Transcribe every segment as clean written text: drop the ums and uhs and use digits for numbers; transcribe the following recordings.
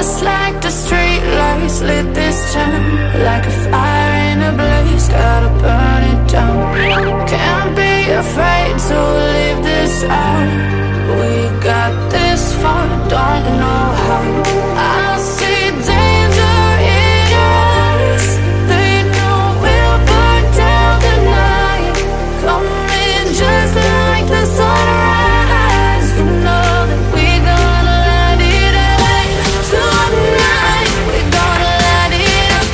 Just like the street lights lit this town, like a fire in a blaze, gotta burn it down. Can't be afraid to leave this out. We got this far, don't know how. I see danger in your eyes. They know we'll burn down the night. Coming just like the sunrise. You know that we gonna let it out. Tonight we gonna let it out.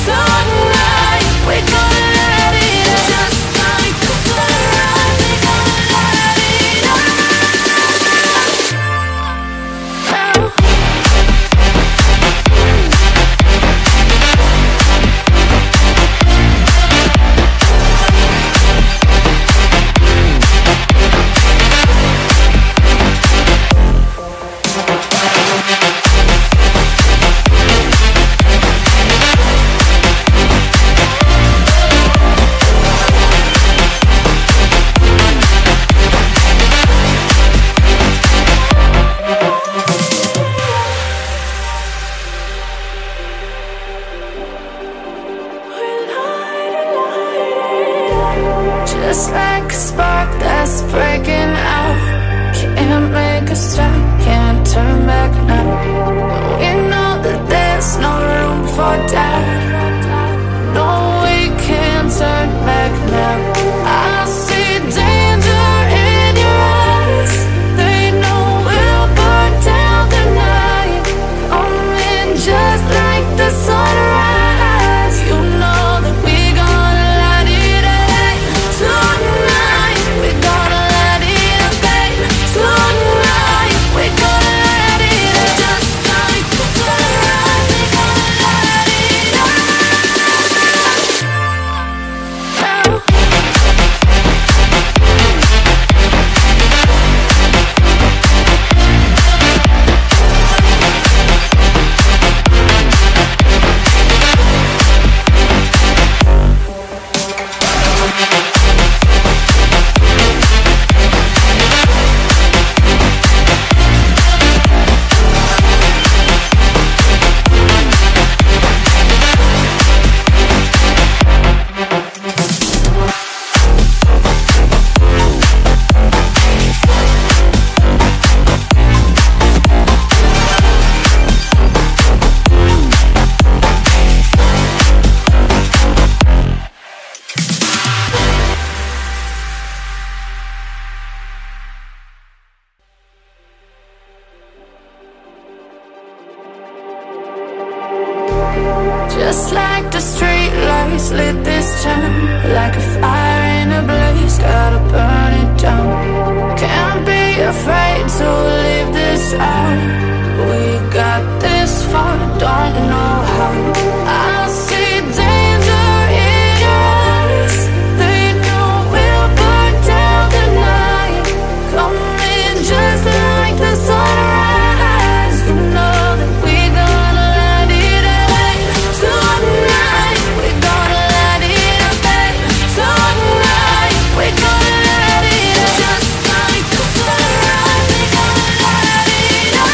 Tonight we gonna let it out. Just like the sunrise, we gonna let it out. Just like a spark that's breaking out. Can't make a stop, can't turn back now. We know that there's no room for doubt. No, we can't turn back now. I see danger in your eyes. They know we'll burn down the night. Coming just like the sunrise. You know that we gonna let it out. Tonight we gonna let it out. Tonight we gonna let it out. Just like the sunrise, we gonna let it out. Just like the street lights lit this town, like a fire in a blaze, gotta burn it down. Can't be afraid to leave this out. We got this far, don't know how. I see danger in your eyes. They know we'll burn down the night. Coming just like the sunrise. You know that we gonna let it out. Tonight we gonna let it out. Tonight we gonna let it out. Just like the sunrise, we gonna let it out.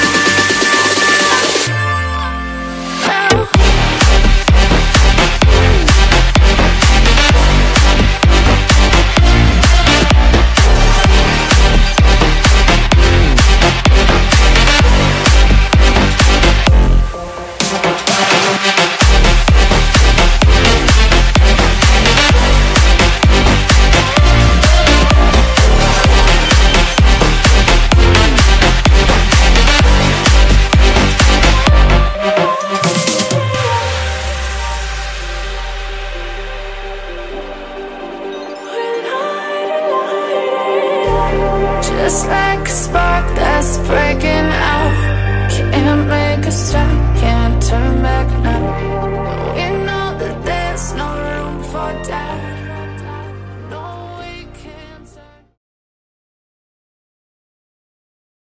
Just like a spark that's breaking out. Can't make a stop,